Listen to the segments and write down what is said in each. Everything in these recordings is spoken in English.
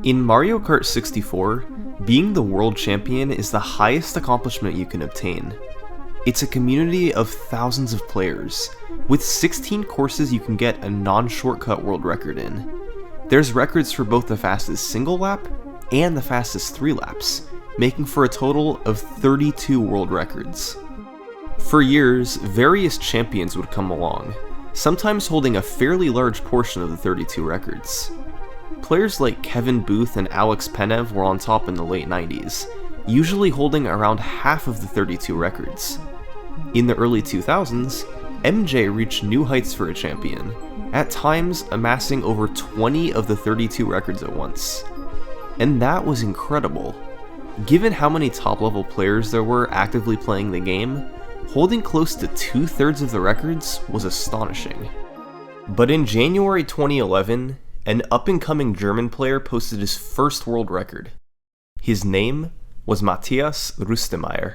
In Mario Kart 64, being the world champion is the highest accomplishment you can obtain. It's a community of thousands of players. With 16 courses you can get a non-shortcut world record in. There's records for both the fastest single lap and the fastest 3 laps, making for a total of 32 world records. For years, various champions would come along, sometimes holding a fairly large portion of the 32 records. Players like Kevin Booth and Alex Penev were on top in the late 90s, usually holding around half of the 32 records. In the early 2000s, MJ reached new heights for a champion, at times amassing over 20 of the 32 records at once. And that was incredible. Given how many top-level players there were actively playing the game, holding close to 2/3 of the records was astonishing. But in January 2011, an up-and-coming German player posted his first world record. His name was Matias Rustemeyer.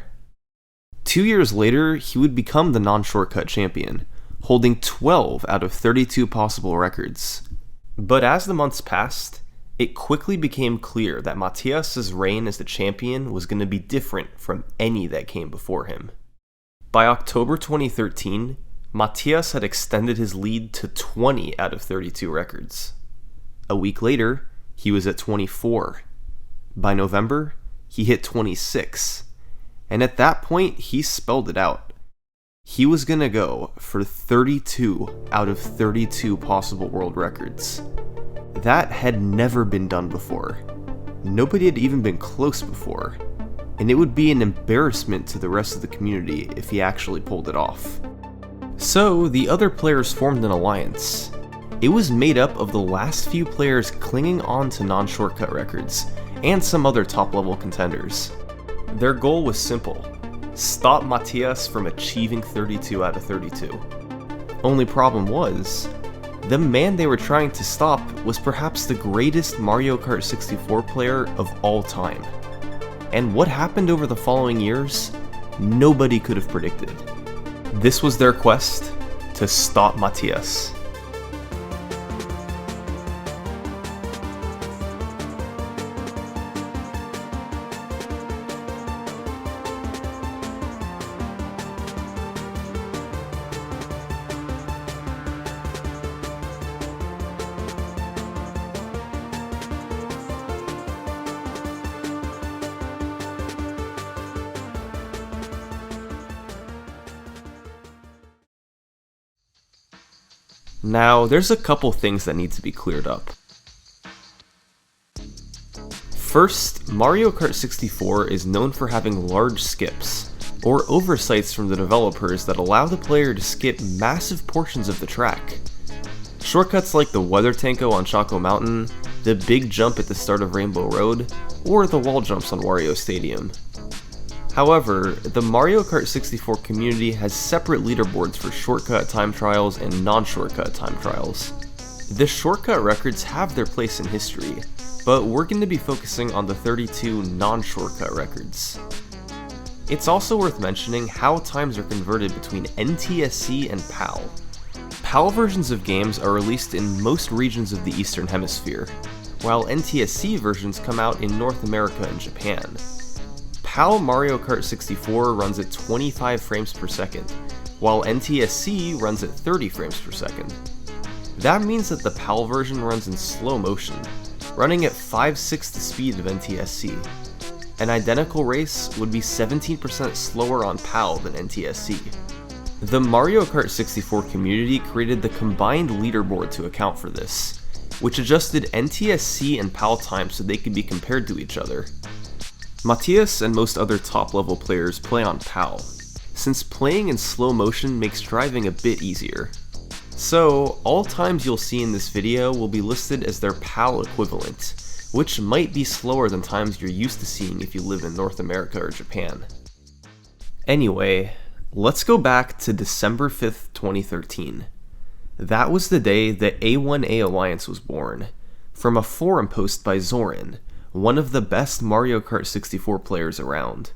2 years later, he would become the non-shortcut champion, holding 12 out of 32 possible records. But as the months passed, it quickly became clear that Matias' reign as the champion was going to be different from any that came before him. By October 2013, Matias had extended his lead to 20 out of 32 records. A week later, he was at 24. By November, he hit 26. And at that point, he spelled it out. He was gonna go for 32 out of 32 possible world records. That had never been done before. Nobody had even been close before. And it would be an embarrassment to the rest of the community if he actually pulled it off. So, the other players formed an alliance. It was made up of the last few players clinging on to non-shortcut records, and some other top-level contenders. Their goal was simple: stop Matias from achieving 32 out of 32. Only problem was, the man they were trying to stop was perhaps the greatest Mario Kart 64 player of all time. And what happened over the following years, nobody could have predicted. This was their quest to stop Matias. Now, there's a couple things that need to be cleared up. First, Mario Kart 64 is known for having large skips, or oversights from the developers that allow the player to skip massive portions of the track. Shortcuts like the weather tanko on Choco Mountain, the big jump at the start of Rainbow Road, or the wall jumps on Wario Stadium. However, the Mario Kart 64 community has separate leaderboards for shortcut time trials and non-shortcut time trials. The shortcut records have their place in history, but we're going to be focusing on the 32 non-shortcut records. It's also worth mentioning how times are converted between NTSC and PAL. PAL versions of games are released in most regions of the Eastern Hemisphere, while NTSC versions come out in North America and Japan. PAL Mario Kart 64 runs at 25 frames per second, while NTSC runs at 30 frames per second. That means that the PAL version runs in slow motion, running at 5/6 the speed of NTSC. An identical race would be 17% slower on PAL than NTSC. The Mario Kart 64 community created the combined leaderboard to account for this, which adjusted NTSC and PAL times so they could be compared to each other. Matias and most other top-level players play on PAL, since playing in slow motion makes driving a bit easier. So, all times you'll see in this video will be listed as their PAL equivalent, which might be slower than times you're used to seeing if you live in North America or Japan. Anyway, let's go back to December 5th, 2013. That was the day the A1A Alliance was born, from a forum post by Zoran, one of the best Mario Kart 64 players around.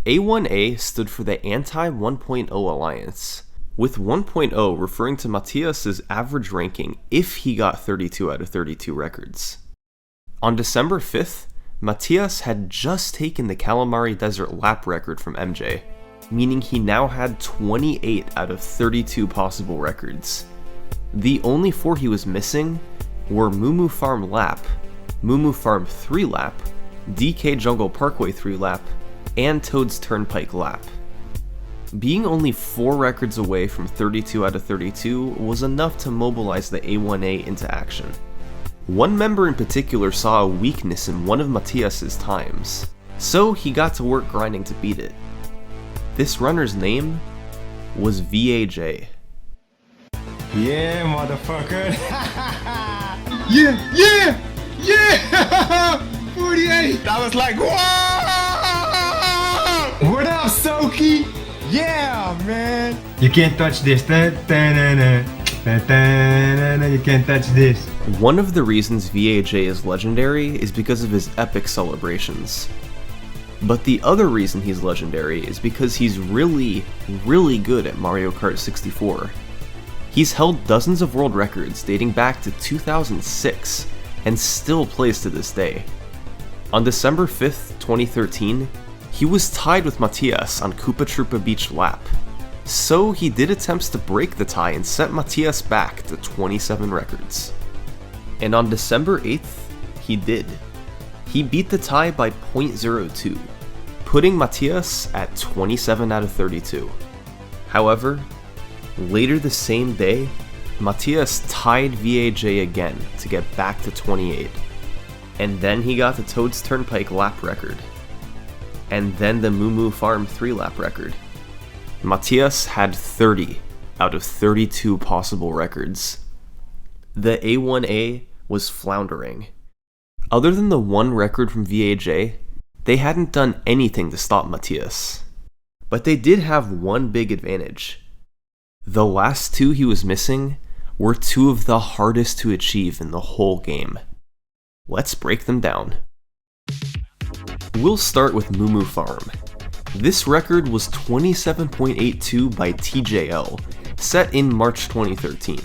A1A stood for the Anti-1.0 Alliance, with 1.0 referring to Matias' average ranking if he got 32 out of 32 records. On December 5th, Matias had just taken the Calamari Desert lap record from MJ, meaning he now had 28 out of 32 possible records. The only 4 he was missing were Mumu Farm Lap, Mumu Farm 3 Lap, DK Jungle Parkway 3 Lap, and Toad's Turnpike Lap. Being only 4 records away from 32 out of 32 was enough to mobilize the A1A into action. One member in particular saw a weakness in one of Matias's times, so he got to work grinding to beat it. This runner's name was VAJ. Yeah, motherfucker. Yeah! 48! I was like, whoa! What up, Soki? Yeah, man. You can't touch this. You can't touch this. One of the reasons VAJ is legendary is because of his epic celebrations. But the other reason he's legendary is because he's really good at Mario Kart 64. He's held dozens of world records dating back to 2006 and still plays to this day. On December 5th, 2013, he was tied with Matias on Koopa Troopa Beach Lap, so he did attempts to break the tie and set Matias back to 27 records. And on December 8th, he did. He beat the tie by 0.02, putting Matias at 27 out of 32. However, later the same day, Matias tied VAJ again to get back to 28. And then he got the Toad's Turnpike lap record. And then the Mumu Farm 3 lap record. Matias had 30 out of 32 possible records. The A1A was floundering. Other than the one record from VAJ, they hadn't done anything to stop Matias. But they did have one big advantage. The last 2 he was missing were 2 of the hardest to achieve in the whole game. Let's break them down. We'll start with Mumu Farm. This record was 27.82 by TJL, set in March 2013.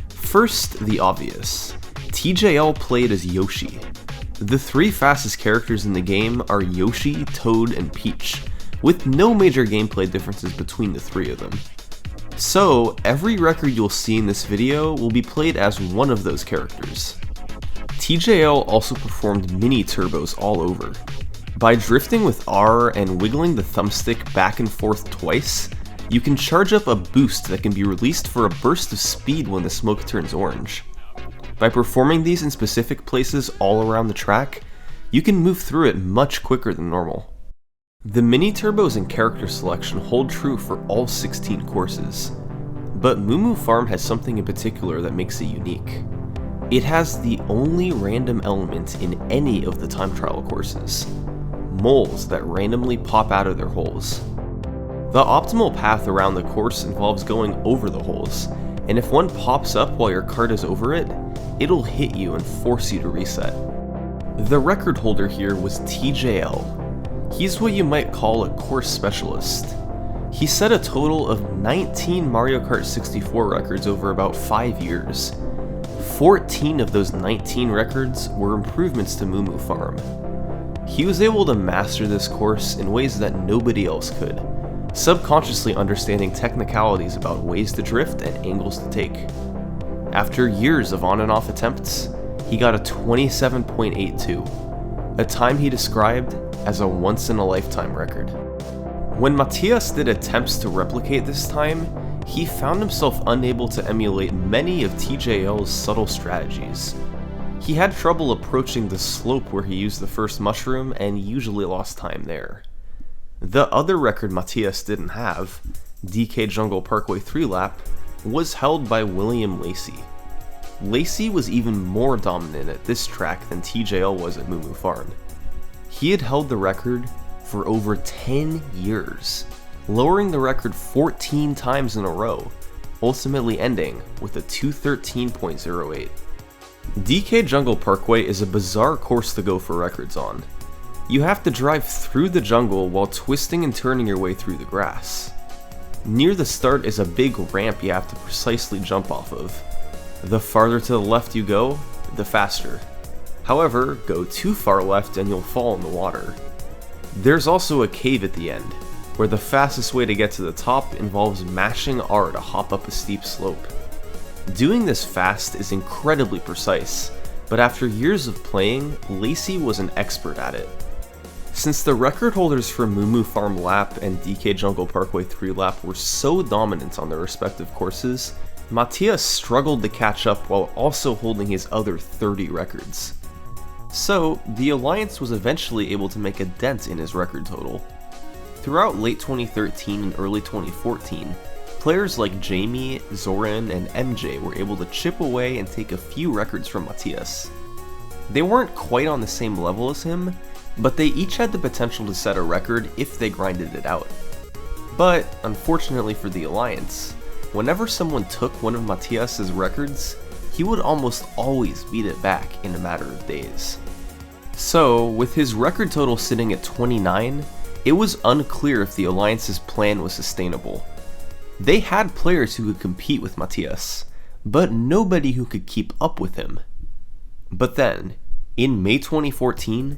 First, the obvious. TJL played as Yoshi. The 3 fastest characters in the game are Yoshi, Toad, and Peach, with no major gameplay differences between the 3 of them. So, every record you'll see in this video will be played as one of those characters. TJL also performed mini turbos all over. By drifting with R and wiggling the thumbstick back and forth twice, you can charge up a boost that can be released for a burst of speed when the smoke turns orange. By performing these in specific places all around the track, you can move through it much quicker than normal. The mini turbos and character selection hold true for all 16 courses, but Mumu Farm has something in particular that makes it unique. It has the only random element in any of the time trial courses: moles that randomly pop out of their holes. The optimal path around the course involves going over the holes, and if one pops up while your cart is over it, it'll hit you and force you to reset. The record holder here was TJL. He's what you might call a course specialist. He set a total of 19 Mario Kart 64 records over about 5 years. 14 of those 19 records were improvements to Mumu Farm. He was able to master this course in ways that nobody else could, subconsciously understanding technicalities about ways to drift and angles to take. After years of on and off attempts, he got a 27.82, a time he described as a once-in-a-lifetime record. When Matias did attempts to replicate this time, he found himself unable to emulate many of TJL's subtle strategies. He had trouble approaching the slope where he used the first mushroom and usually lost time there. The other record Matias didn't have, DK Jungle Parkway 3 Lap, was held by William Lacey. Lacey was even more dominant at this track than TJL was at Mumu Farm. He had held the record for over 10 years, lowering the record 14 times in a row, ultimately ending with a 213.08. DK Jungle Parkway is a bizarre course to go for records on. You have to drive through the jungle while twisting and turning your way through the grass. Near the start is a big ramp you have to precisely jump off of. The farther to the left you go, the faster. However, go too far left and you'll fall in the water. There's also a cave at the end, where the fastest way to get to the top involves mashing R to hop up a steep slope. Doing this fast is incredibly precise, but after years of playing, Lacey was an expert at it. Since the record holders for Mumu Farm Lap and DK Jungle Parkway 3 Lap were so dominant on their respective courses, Matias struggled to catch up while also holding his other 30 records. So, the Alliance was eventually able to make a dent in his record total. Throughout late 2013 and early 2014, players like Jamie, Zoran, and MJ were able to chip away and take a few records from Matias. They weren't quite on the same level as him, but they each had the potential to set a record if they grinded it out. But, unfortunately for the Alliance, whenever someone took one of Matias's records, he would almost always beat it back in a matter of days. So, with his record total sitting at 29, it was unclear if the Alliance's plan was sustainable. They had players who could compete with Matias, but nobody who could keep up with him. But then, in May 2014,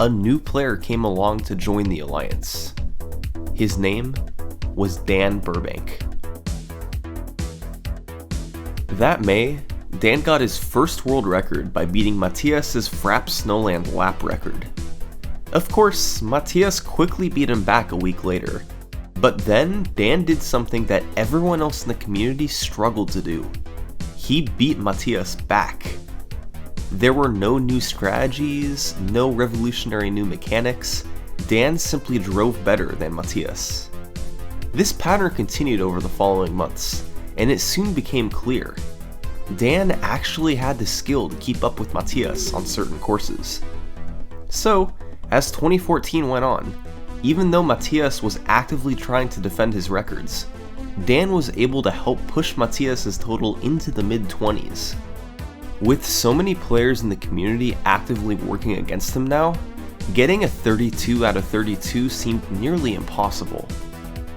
a new player came along to join the Alliance. His name was Dan Burbank. That May, Dan got his first world record by beating Matias's Frapp Snowland lap record. Of course, Matias quickly beat him back a week later, but then Dan did something that everyone else in the community struggled to do. He beat Matias back. There were no new strategies, no revolutionary new mechanics. Dan simply drove better than Matias. This pattern continued over the following months, and it soon became clear. Dan actually had the skill to keep up with Matias on certain courses. So, as 2014 went on, even though Matias was actively trying to defend his records, Dan was able to help push Matias's total into the mid-20s. With so many players in the community actively working against him now, getting a 32 out of 32 seemed nearly impossible.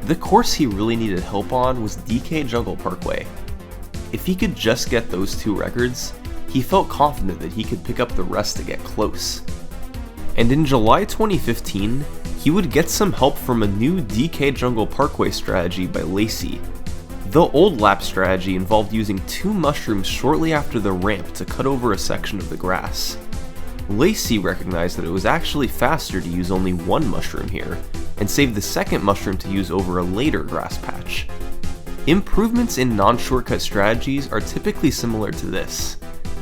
The course he really needed help on was DK Jungle Parkway. If he could just get those two records, he felt confident that he could pick up the rest to get close. And in July 2015, he would get some help from a new DK Jungle Parkway strategy by Lacey. The old lap strategy involved using 2 mushrooms shortly after the ramp to cut over a section of the grass. Lacey recognized that it was actually faster to use only 1 mushroom here, and saved the second mushroom to use over a later grass patch. Improvements in non-shortcut strategies are typically similar to this.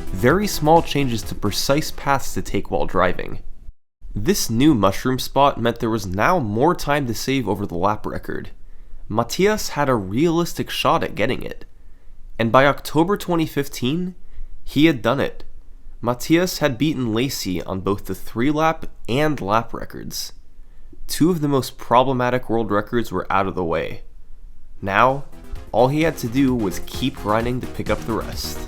Very small changes to precise paths to take while driving. This new mushroom spot meant there was now more time to save over the lap record. Matias had a realistic shot at getting it. And by October 2015, he had done it. Matias had beaten Lacey on both the 3-lap and lap records. 2 of the most problematic world records were out of the way. Now, all he had to do was keep grinding to pick up the rest.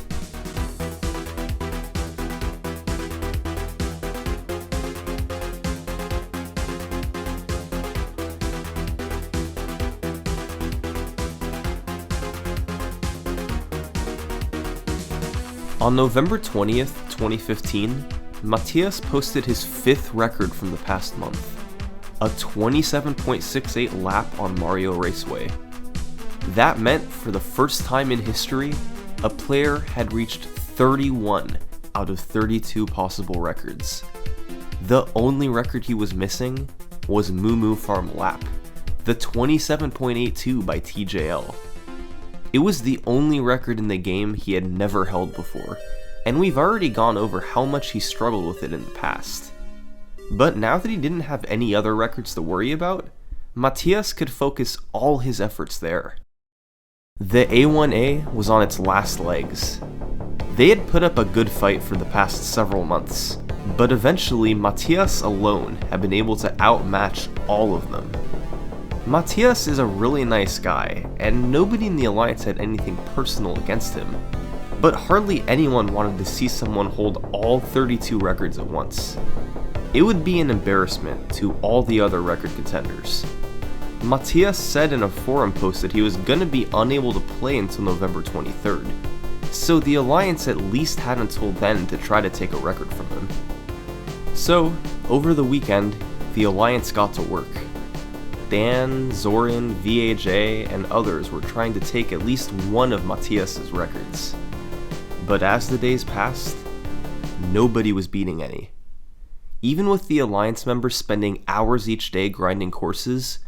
On November 20th, 2015, Matias posted his 5th record from the past month, a 27.68 lap on Mario Raceway. That meant, for the first time in history, a player had reached 31 out of 32 possible records. The only record he was missing was Mumu Farm Lap, the 27.82 by TJL. It was the only record in the game he had never held before, and we've already gone over how much he struggled with it in the past. But now that he didn't have any other records to worry about, Matias could focus all his efforts there. The A1A was on its last legs. They had put up a good fight for the past several months, but eventually Matias alone had been able to outmatch all of them. Matias is a really nice guy, and nobody in the Alliance had anything personal against him, but hardly anyone wanted to see someone hold all 32 records at once. It would be an embarrassment to all the other record contenders. Matias said in a forum post that he was going to be unable to play until November 23rd, so the Alliance at least had until then to try to take a record from him. So, over the weekend, the Alliance got to work. Dan, Zoran, VAJ, and others were trying to take at least one of Matias' records. But as the days passed, nobody was beating any. Even with the Alliance members spending hours each day grinding courses,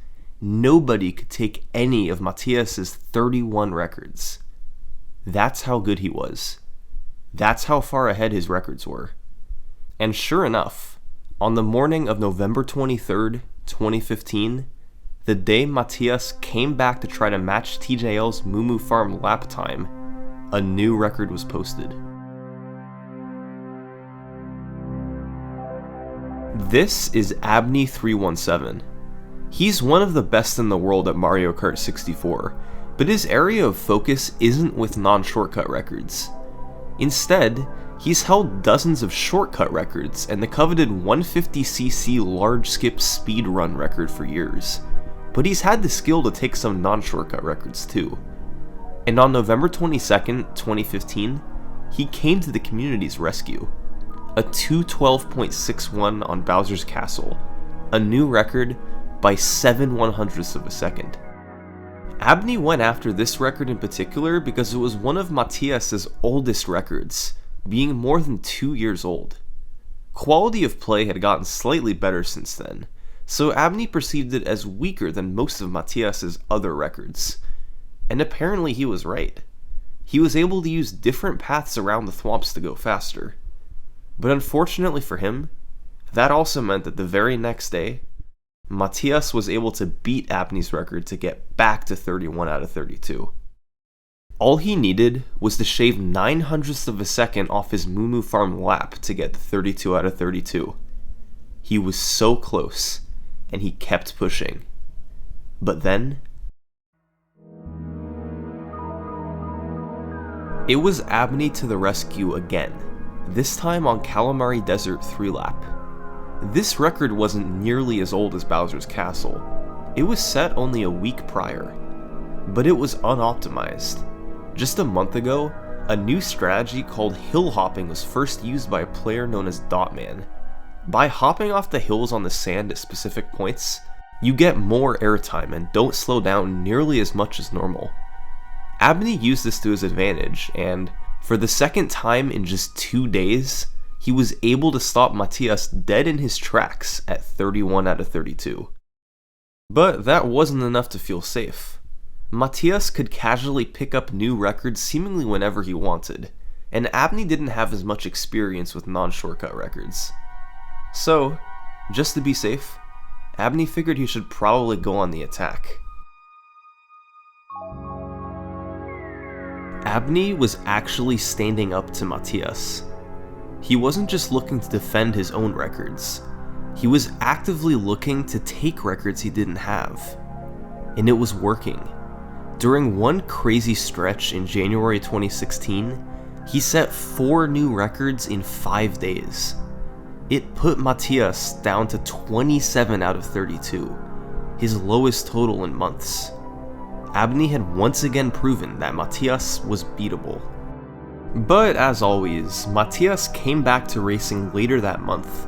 nobody could take any of Matias' 31 records. That's how good he was. That's how far ahead his records were. And sure enough, on the morning of November 23rd, 2015, the day Matias came back to try to match TJL's Mumu Farm lap time, a new record was posted. This is Abney 317. He's one of the best in the world at Mario Kart 64, but his area of focus isn't with non-shortcut records. Instead, he's held dozens of shortcut records and the coveted 150cc large skip speed run record for years, but he's had the skill to take some non-shortcut records too. And on November 22nd, 2015, he came to the community's rescue. A 2:12.61 on Bowser's Castle, a new record by 7/100ths of a second. Abney went after this record in particular because it was one of Matias' oldest records, being more than 2 years old. Quality of play had gotten slightly better since then, so Abney perceived it as weaker than most of Matias' other records. And apparently he was right. He was able to use different paths around the thwomps to go faster. But unfortunately for him, that also meant that the very next day, Matias was able to beat Abney's record to get back to 31 out of 32. All he needed was to shave 900ths of a second off his Mumu Farm lap to get to 32 out of 32. He was so close, and he kept pushing. But then, it was Abney to the rescue again, this time on Calamari Desert 3-lap. This record wasn't nearly as old as Bowser's Castle. It was set only a week prior, but it was unoptimized. Just a month ago, a new strategy called hill hopping was first used by a player known as Dotman. By hopping off the hills on the sand at specific points, you get more airtime and don't slow down nearly as much as normal. Abney used this to his advantage, and for the second time in just 2 days, he was able to stop Matias dead in his tracks at 31 out of 32. But that wasn't enough to feel safe. Matias could casually pick up new records seemingly whenever he wanted, and Abney didn't have as much experience with non-shortcut records. So, just to be safe, Abney figured he should probably go on the attack. Abney was actually standing up to Matias. He wasn't just looking to defend his own records, he was actively looking to take records he didn't have. And it was working. During one crazy stretch in January 2016, he set 4 new records in 5 days. It put Matias down to 27 out of 32, his lowest total in months. Abney had once again proven that Matias was beatable. But as always, Matias came back to racing later that month,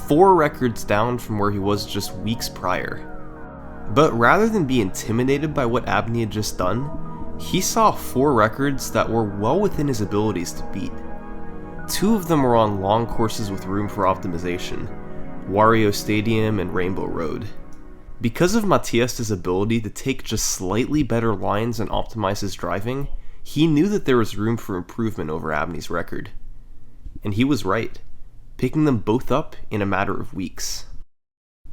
4 records down from where he was just weeks prior. But rather than be intimidated by what Abney had just done, he saw 4 records that were well within his abilities to beat. 2 of them were on long courses with room for optimization, Wario Stadium and Rainbow Road. Because of Matias' ability to take just slightly better lines and optimize his driving, he knew that there was room for improvement over Abney's record. And he was right, picking them both up in a matter of weeks.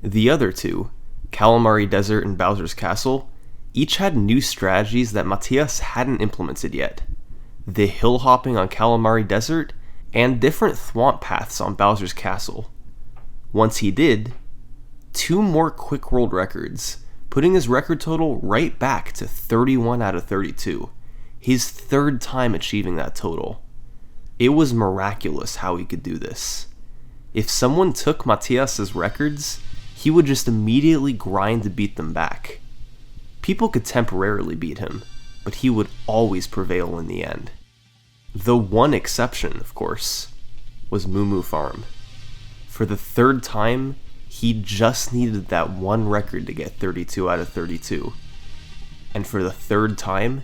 The other 2, Calamari Desert and Bowser's Castle, each had new strategies that Matias hadn't implemented yet. The hill hopping on Calamari Desert, and different thwomp paths on Bowser's Castle. Once he did, 2 more quick world records, putting his record total right back to 31 out of 32, his 3rd time achieving that total. It was miraculous how he could do this. If someone took Matias' records, he would just immediately grind to beat them back. People could temporarily beat him, but he would always prevail in the end. The one exception, of course, was Mumu Farm. For the third time, he just needed that one record to get 32 out of 32. And for the third time,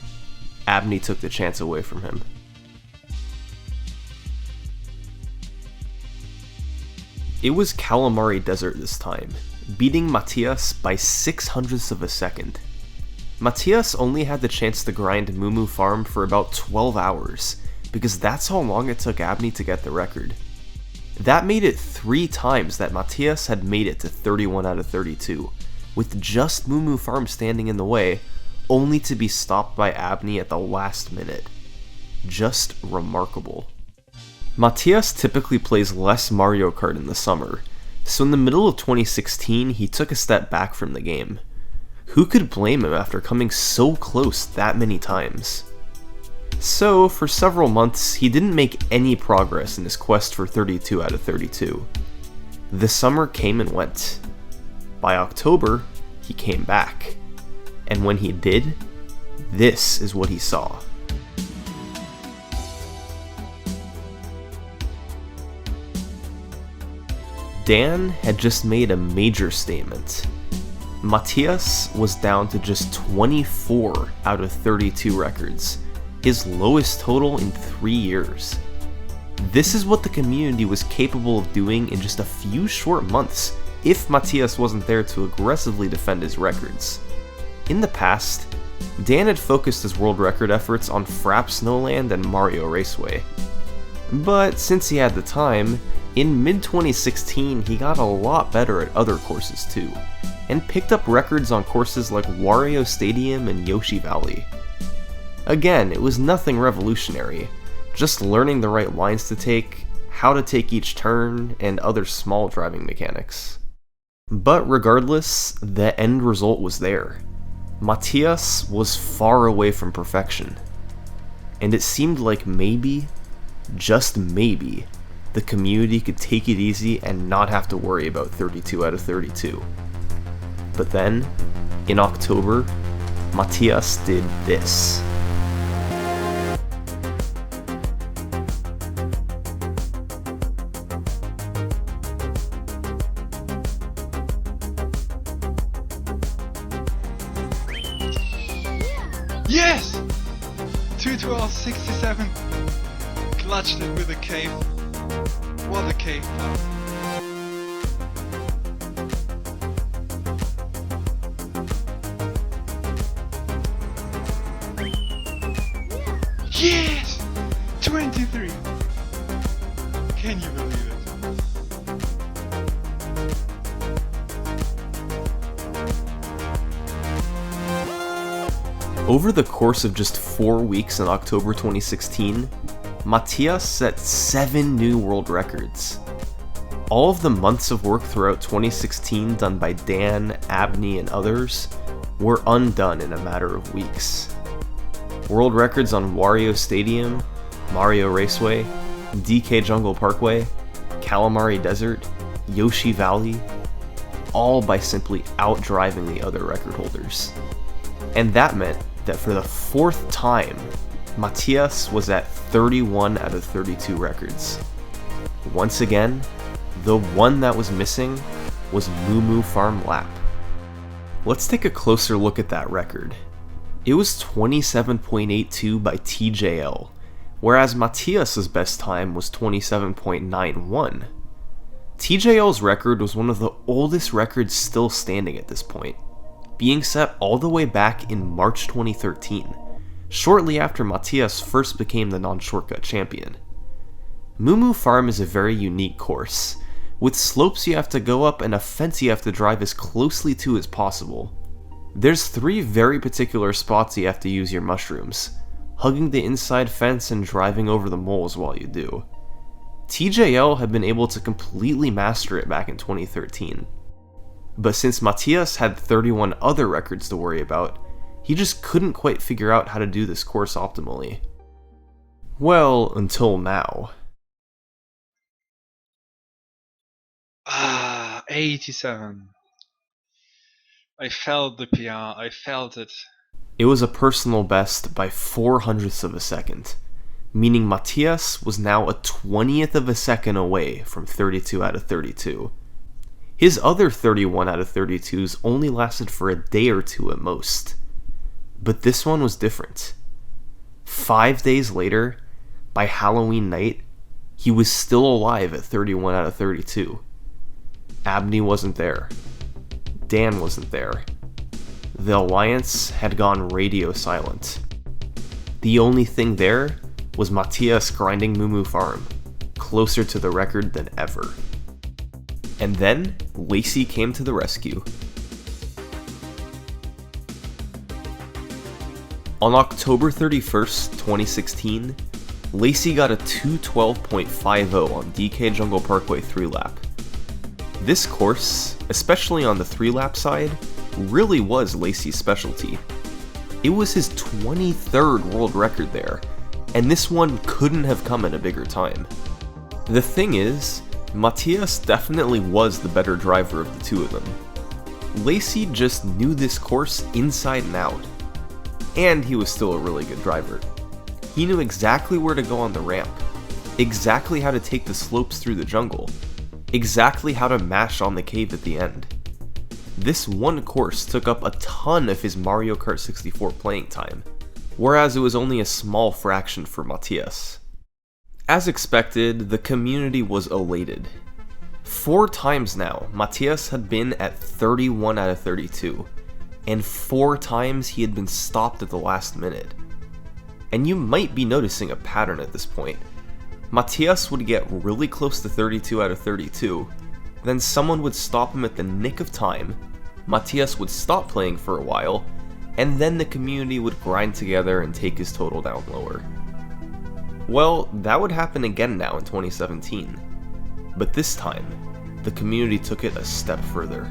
Abney took the chance away from him. It was Calamari Desert this time, beating Matias by 0.06 of a second. Matias only had the chance to grind Mumu Farm for about 12 hours, because that's how long it took Abney to get the record. That made it 3 times that Matias had made it to 31 out of 32, with just Mumu Farm standing in the way, only to be stopped by Abney at the last minute. Just remarkable. Matias typically plays less Mario Kart in the summer, so in the middle of 2016 he took a step back from the game. Who could blame him after coming so close that many times? So, for several months, he didn't make any progress in his quest for 32 out of 32. The summer came and went. By October, he came back. And when he did, this is what he saw. Dan had just made a major statement. Matias was down to just 24 out of 32 records, his lowest total in 3 years. This is what the community was capable of doing in just a few short months if Matias wasn't there to aggressively defend his records. In the past, Dan had focused his world record efforts on Frapp Snowland and Mario Raceway. But since he had the time, in mid-2016 he got a lot better at other courses too, and picked up records on courses like Wario Stadium and Yoshi Valley. Again, it was nothing revolutionary, just learning the right lines to take, how to take each turn, and other small driving mechanics. But regardless, the end result was there. Matias was far away from perfection, and it seemed like maybe, just maybe, the community could take it easy and not have to worry about 32 out of 32. But then, in October, Matias did this. Yes! 2:12.67. Clutched it with a cave. What a cave pop. Yes! 23! Can you believe it? Over the course of just 4 weeks in October 2016, Matias set 7 new world records. All of the months of work throughout 2016 done by Dan, Abney, and others were undone in a matter of weeks. World records on Wario Stadium, Mario Raceway, DK Jungle Parkway, Calamari Desert, Yoshi Valley, all by simply outdriving the other record holders. And that meant that for the 4th time, Matias was at 31 out of 32 records. Once again, the one that was missing was Mumu Farm Lap. Let's take a closer look at that record. It was 27.82 by TJL, whereas Matias's best time was 27.91. TJL's record was one of the oldest records still standing at this point, being set all the way back in March 2013, shortly after Matias first became the non-shortcut champion. Mumu Farm is a very unique course, with slopes you have to go up and a fence you have to drive as closely to as possible. There's 3 very particular spots you have to use your mushrooms, hugging the inside fence and driving over the moles while you do. TJL had been able to completely master it back in 2013. But since Matias had 31 other records to worry about, he just couldn't quite figure out how to do this course optimally. Well, until now. 87. I felt the PR, I felt it. It was a personal best by 0.04 of a second. meaning Matias was now a 20th of a second away from 32 out of 32. His other 31 out of 32s only lasted for a day or two at most. But this one was different. 5 days later, by Halloween night, he was still alive at 31 out of 32. Abney wasn't there. Dan wasn't there. The Alliance had gone radio silent. The only thing there was Matias grinding Mumu Farm, closer to the record than ever. And then, Lacey came to the rescue. On October 31st, 2016, Lacey got a 2:12.50 on DK Jungle Parkway 3-lap. This course, especially on the 3-lap side, really was Lacey's specialty. It was his 23rd world record there, and this one couldn't have come at a bigger time. The thing is, Matias definitely was the better driver of the two of them. Lacey just knew this course inside and out, and he was still a really good driver. He knew exactly where to go on the ramp, exactly how to take the slopes through the jungle, exactly how to mash on the cave at the end. This one course took up a ton of his Mario Kart 64 playing time, whereas it was only a small fraction for Matias. As expected, the community was elated. 4 times now, Matias had been at 31 out of 32, and 4 times he had been stopped at the last minute. And you might be noticing a pattern at this point. Matias would get really close to 32 out of 32, then someone would stop him at the nick of time, Matias would stop playing for a while, and then the community would grind together and take his total down lower. Well, that would happen again now in 2017, but this time, the community took it a step further.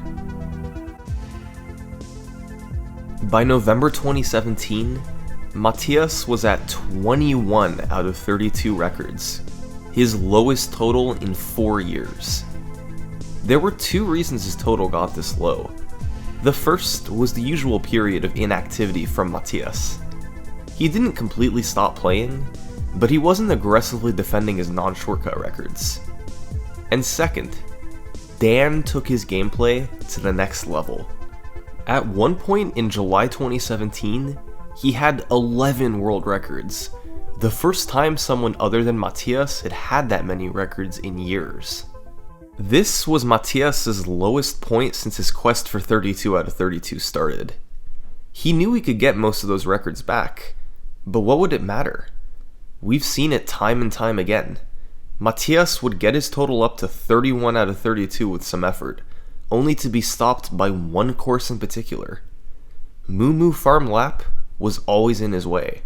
By November 2017, Matias was at 21 out of 32 records, his lowest total in 4 years. There were 2 reasons his total got this low. The first was the usual period of inactivity from Matias. He didn't completely stop playing, but he wasn't aggressively defending his non-shortcut records. And second, Dan took his gameplay to the next level. At one point in July 2017, he had 11 world records, the first time someone other than Matias had had that many records in years. This was Matias's lowest point since his quest for 32 out of 32 started. He knew he could get most of those records back, but what would it matter? We've seen it time and time again. Matias would get his total up to 31 out of 32 with some effort, only to be stopped by one course in particular. Mumu Farm Lap was always in his way.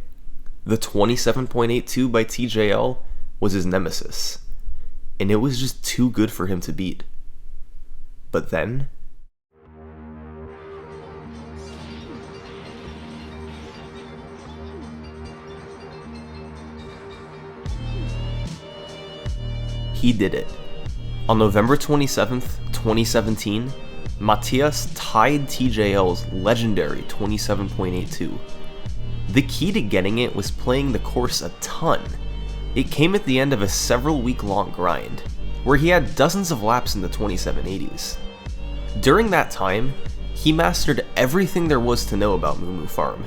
The 27.82 by TJL was his nemesis, and it was just too good for him to beat. But then, he did it. On November 27th, 2017, Matias tied TJL's legendary 27.82. The key to getting it was playing the course a ton. It came at the end of a several-week-long grind, where he had dozens of laps in the 2780s. During that time, he mastered everything there was to know about Mumu Farm,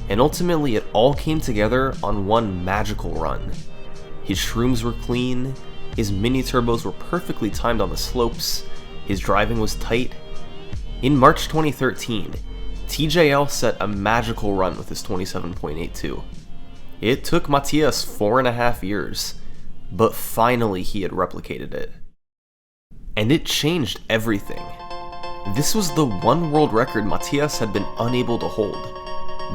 and ultimately it all came together on one magical run. His shrooms were clean, his mini-turbos were perfectly timed on the slopes, his driving was tight. In March 2013, TJL set a magical run with his 27.82. It took Matias 4.5 years, but finally he had replicated it. And it changed everything. This was the one world record Matias had been unable to hold.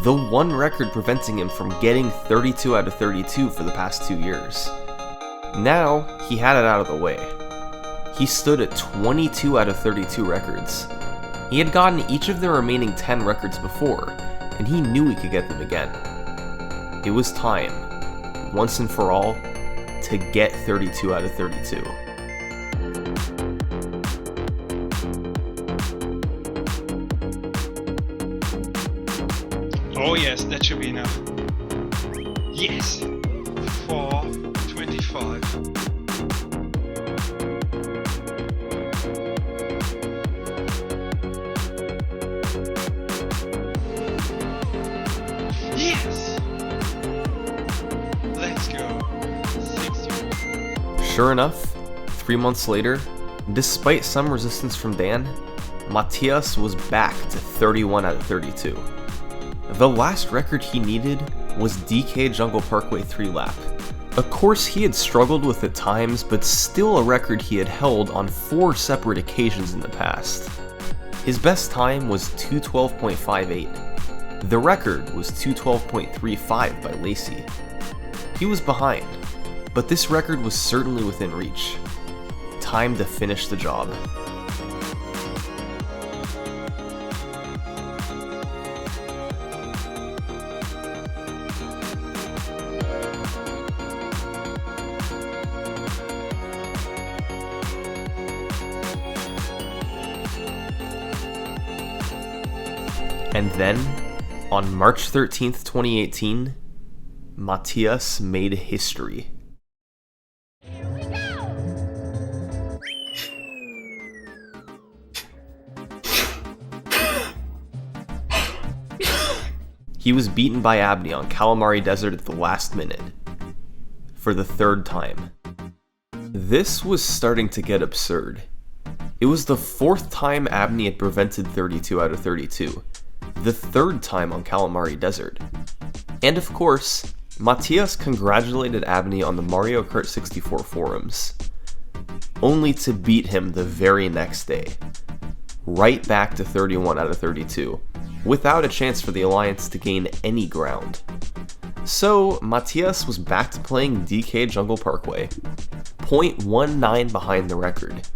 The one record preventing him from getting 32 out of 32 for the past 2 years. Now, he had it out of the way. He stood at 22 out of 32 records. He had gotten each of the remaining 10 records before, and he knew he could get them again. It was time, once and for all, to get 32 out of 32. Oh yes, that should be enough. Yes! 4 5. Yes! Let's go. 60. Sure enough, 3 months later, despite some resistance from Dan, Matias was back to 31 out of 32. The last record he needed was DK Jungle Parkway 3 lap, a course he had struggled with at times, but still a record he had held on 4 separate occasions in the past. His best time was 2:12.58. The record was 2:12.35 by Lacey. He was behind, but this record was certainly within reach. Time to finish the job. And then, on March 13th, 2018, Matias made history. Here we go! He was beaten by Abney on Calamari Desert at the last minute, for the 3rd time. This was starting to get absurd. It was the 4th time Abney had prevented 32 out of 32, the 3rd time on Calamari Desert. And of course, Matias congratulated Abney on the Mario Kart 64 forums, only to beat him the very next day, right back to 31 out of 32, without a chance for the Alliance to gain any ground. So, Matias was back to playing DK Jungle Parkway, 0.19 behind the record.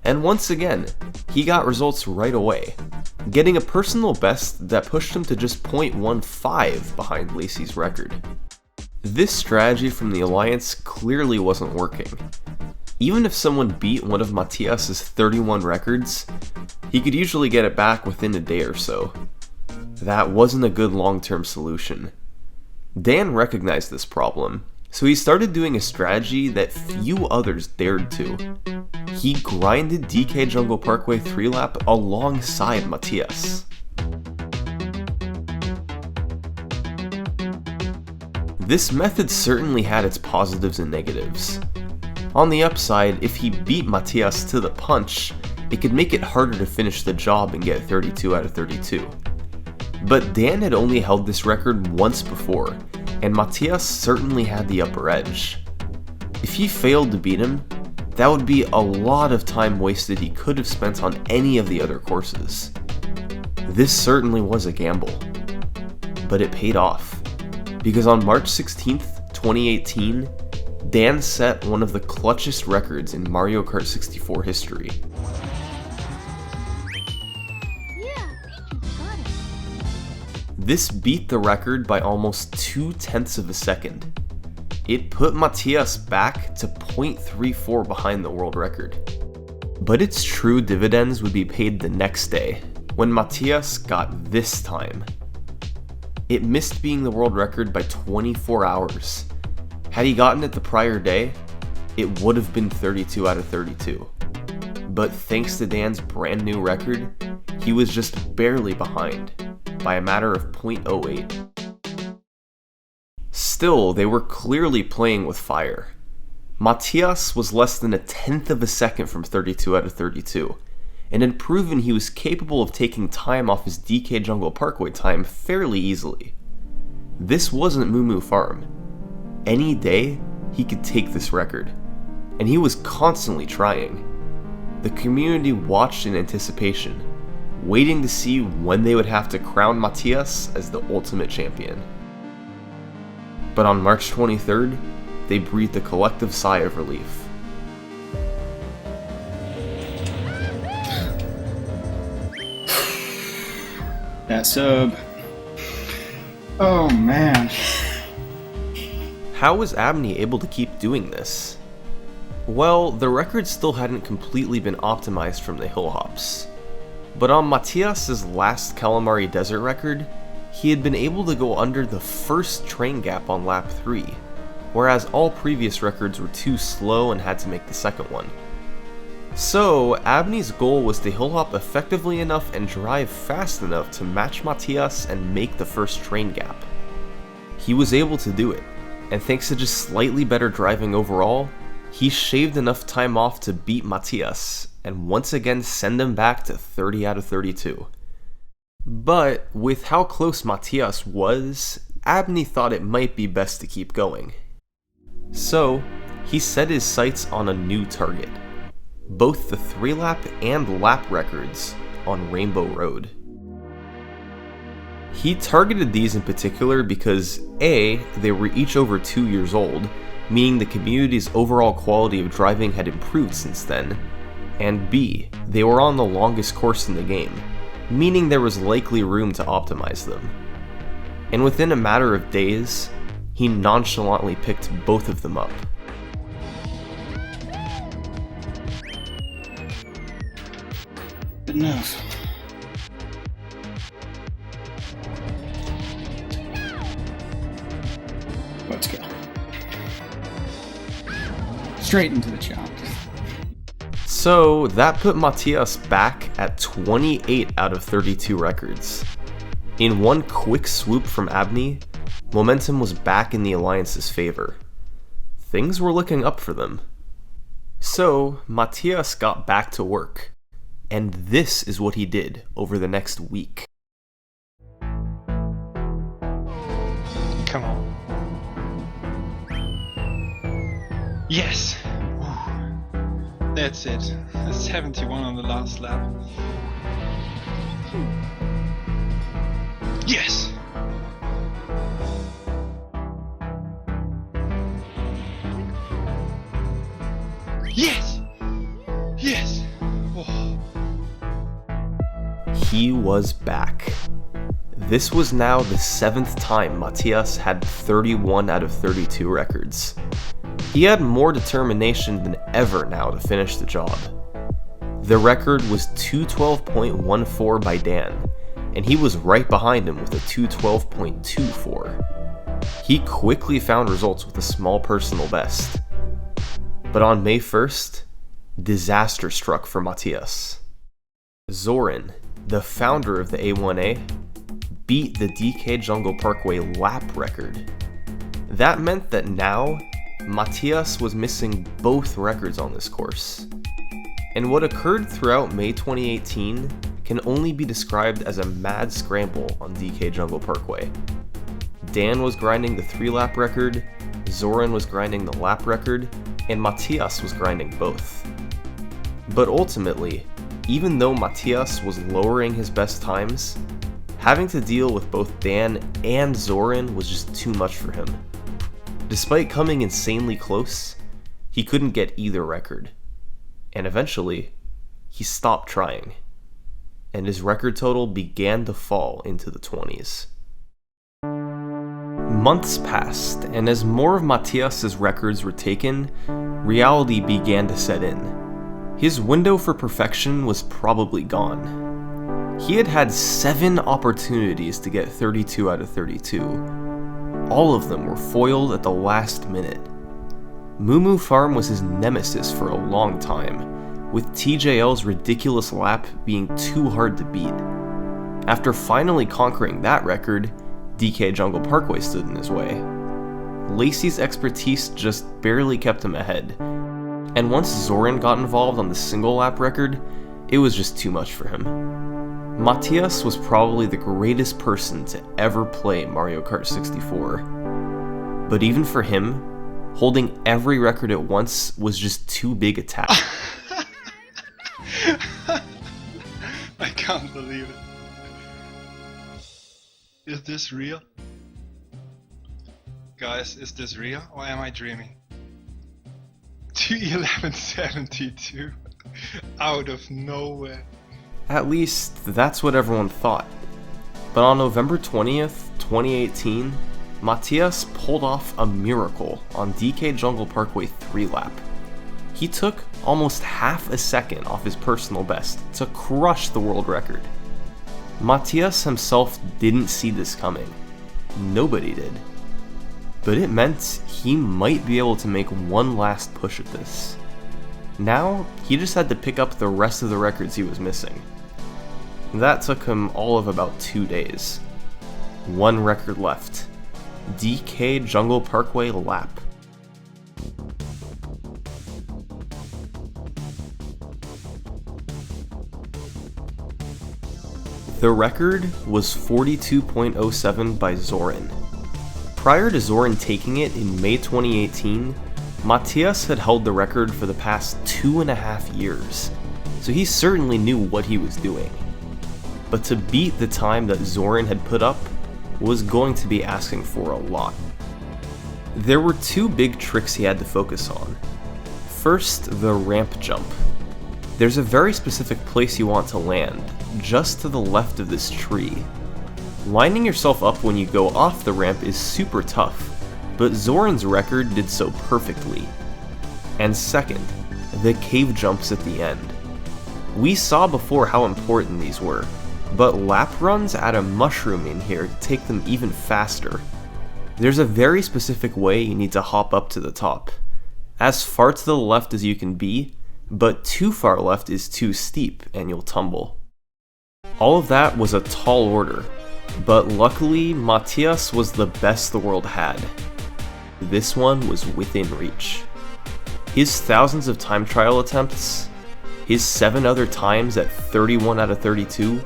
And once again, he got results right away, getting a personal best that pushed him to just 0.15 behind Lacey's record. This strategy from the Alliance clearly wasn't working. Even if someone beat one of Matias's 31 records, he could usually get it back within a day or so. That wasn't a good long-term solution. Dan recognized this problem, so he started doing a strategy that few others dared to. He grinded DK Jungle Parkway 3 lap alongside Matias. This method certainly had its positives and negatives. On the upside, if he beat Matias to the punch, it could make it harder to finish the job and get 32 out of 32. But Dan had only held this record once before, and Matias certainly had the upper edge. If he failed to beat him, that would be a lot of time wasted he could have spent on any of the other courses. This certainly was a gamble, but it paid off, because on March 16th, 2018, Dan set one of the clutchest records in Mario Kart 64 history. This beat the record by almost 0.2 of a second. It put Matias back to 0.34 behind the world record. But its true dividends would be paid the next day, when Matias got this time. It missed being the world record by 24 hours. Had he gotten it the prior day, it would have been 32 out of 32. But thanks to Dan's brand new record, he was just barely behind, by a matter of 0.08. Still, they were clearly playing with fire. Matias was less than 1/10 of a second from 32 out of 32, and had proven he was capable of taking time off his DK Jungle Parkway time fairly easily. This wasn't Mumu Farm. Any day, he could take this record, and he was constantly trying. The community watched in anticipation, waiting to see when they would have to crown Matias as the ultimate champion. But on March 23rd, they breathed a collective sigh of relief. That sub. Oh man. How was Abney able to keep doing this? Well, the record still hadn't completely been optimized from the hill hops. But on Matias's last Calamari Desert record, he had been able to go under the first train gap on lap 3, whereas all previous records were too slow and had to make the second one. So, Abney's goal was to hill hop effectively enough and drive fast enough to match Matias and make the first train gap. He was able to do it, and thanks to just slightly better driving overall, he shaved enough time off to beat Matias, and once again send him back to 30 out of 32. But with how close Matias was, Abney thought it might be best to keep going. So, he set his sights on a new target. Both the 3-lap and lap records on Rainbow Road. He targeted these in particular because A, they were each over 2 years old, meaning the community's overall quality of driving had improved since then, and B, they were on the longest course in the game, meaning there was likely room to optimize them. And within a matter of days, he nonchalantly picked both of them up. Good enough. Let's go. Straight into the challenge. So that put Matias back at 28 out of 32 records. In one quick swoop from Abney, momentum was back in the Alliance's favor. Things were looking up for them. So Matias got back to work. And this is what he did over the next week. Come on. Yes! Ooh. That's it. A 71 on the last lap. Yes! Yes! Yes! Oh. He was back. This was now the 7th time Matias had 31 out of 32 records. He had more determination than ever now to finish the job. The record was 212.14 by Dan, and he was right behind him with a 212.24. He quickly found results with a small personal best. But on May 1st, disaster struck for Matias. Zoran, the founder of the A1A, beat the DK Jungle Parkway lap record. That meant that now, Matias was missing both records on this course. And what occurred throughout May 2018 can only be described as a mad scramble on DK Jungle Parkway. Dan was grinding the 3-lap record, Zoran was grinding the lap record, and Matias was grinding both. But ultimately, even though Matias was lowering his best times, having to deal with both Dan and Zoran was just too much for him. Despite coming insanely close, he couldn't get either record. And eventually, he stopped trying. And his record total began to fall into the 20s. Months passed, and as more of Matias's records were taken, reality began to set in. His window for perfection was probably gone. He had had 7 opportunities to get 32 out of 32. All of them were foiled at the last minute. Mumu Farm was his nemesis for a long time, with TJL's ridiculous lap being too hard to beat. After finally conquering that record, DK Jungle Parkway stood in his way. Lacey's expertise just barely kept him ahead, and once Zoran got involved on the single lap record, it was just too much for him. Matias was probably the greatest person to ever play Mario Kart 64. But even for him, holding every record at once was just too big a task. I can't believe it. Is this real? Guys, is this real or am I dreaming? 2:11.72 out of nowhere. At least, that's what everyone thought. But on November 20th, 2018, Matias pulled off a miracle on DK Jungle Parkway 3-lap. He took almost half a second off his personal best to crush the world record. Matias himself didn't see this coming. Nobody did. but it meant he might be able to make one last push at this. Now, he just had to pick up the rest of the records he was missing. That took him all of about 2 days. One record left. DK Jungle Parkway lap. The record was 42.07 by Zoran. Prior to Zoran taking it in May 2018, Matias had held the record for the past 2.5 years, so he certainly knew what he was doing. But to beat the time that Zoran had put up was going to be asking for a lot. There were 2 big tricks he had to focus on. First, the ramp jump. There's a very specific place you want to land, just to the left of this tree. Lining yourself up when you go off the ramp is super tough, but Zoran's record did so perfectly. And second, the cave jumps at the end. We saw before how important these were, but lap runs add a mushroom in here to take them even faster. There's a very specific way you need to hop up to the top. As far to the left as you can be, but too far left is too steep and you'll tumble. All of that was a tall order, but luckily Matias was the best the world had. This one was within reach. His thousands of time trial attempts, his 7 other times at 31 out of 32,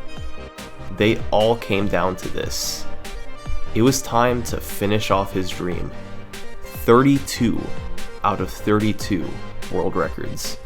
they all came down to this. It was time to finish off his dream. 32 out of 32 world records.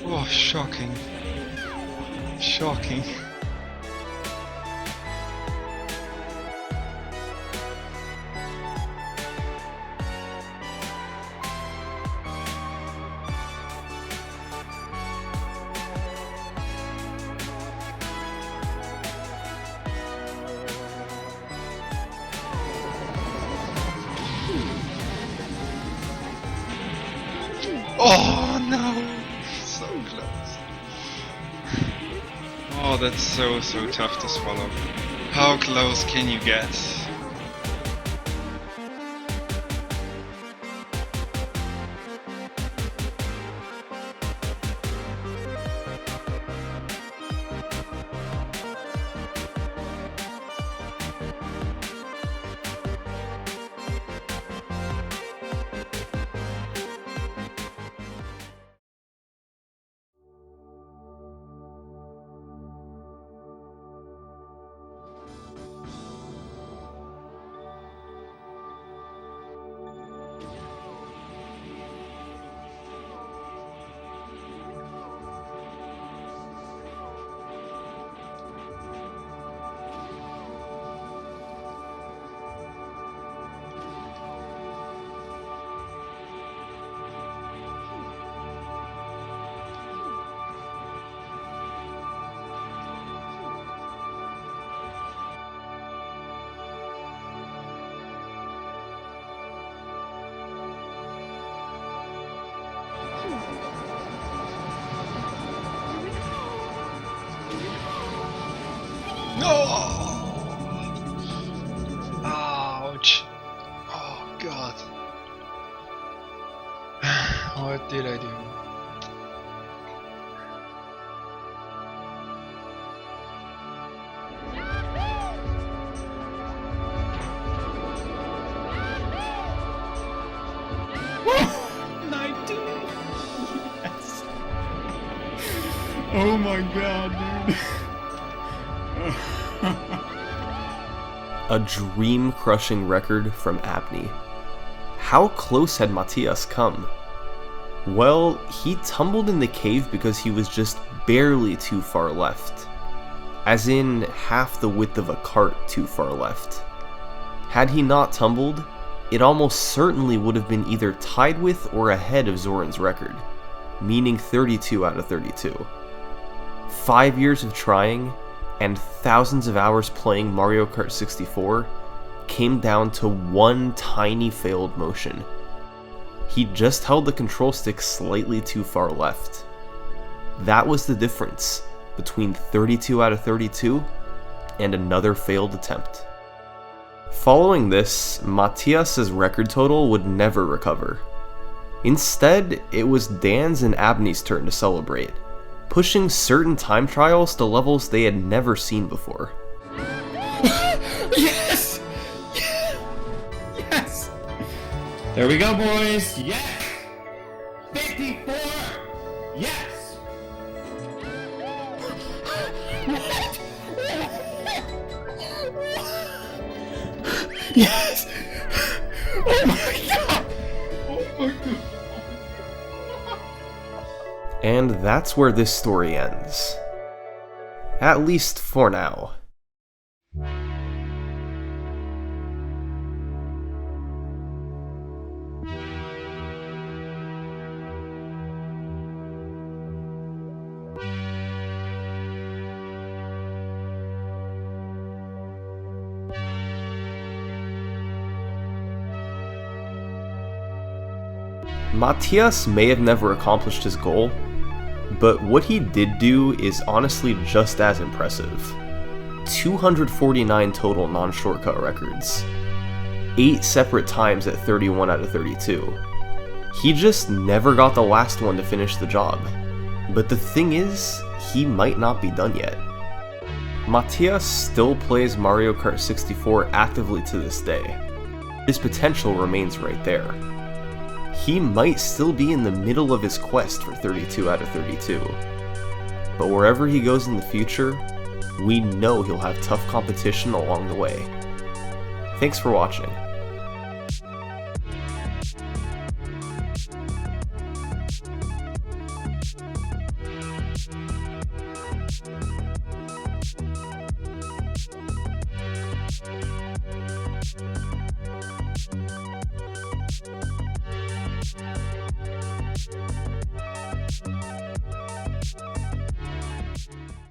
Oh, shocking. Shocking. Oh no! So close. Oh, that's so tough to swallow. How close can you get? No! Ouch! Oh god! What did I do? Yes. Oh my god, dude. A dream-crushing record from Abney. How close had Matias come? Well, he tumbled in the cave because he was just barely too far left. as in half the width of a cart too far left. Had he not tumbled, it almost certainly would have been either tied with or ahead of Zoran's record, meaning 32 out of 32. 5 years of trying, and thousands of hours playing Mario Kart 64 came down to one tiny failed motion. He just held the control stick slightly too far left. That was the difference between 32 out of 32 and another failed attempt. Following this, Matias' record total would never recover. Instead, it was Dan's and Abney's turn to celebrate, pushing certain time trials to levels they had never seen before. Yes! Yes! There we go, boys! Yes! 54! Yes! Yes! Oh my god! Oh my god! And that's where this story ends. At least for now. Matias may have never accomplished his goal, but what he did do is honestly just as impressive. 249 total non-shortcut records. 8 separate times at 31 out of 32. He just never got the last one to finish the job. But the thing is, he might not be done yet. Matias still plays Mario Kart 64 actively to this day. His potential remains right there. He might still be in the middle of his quest for 32 out of 32. But wherever he goes in the future, we know he'll have tough competition along the way. Thanks for watching.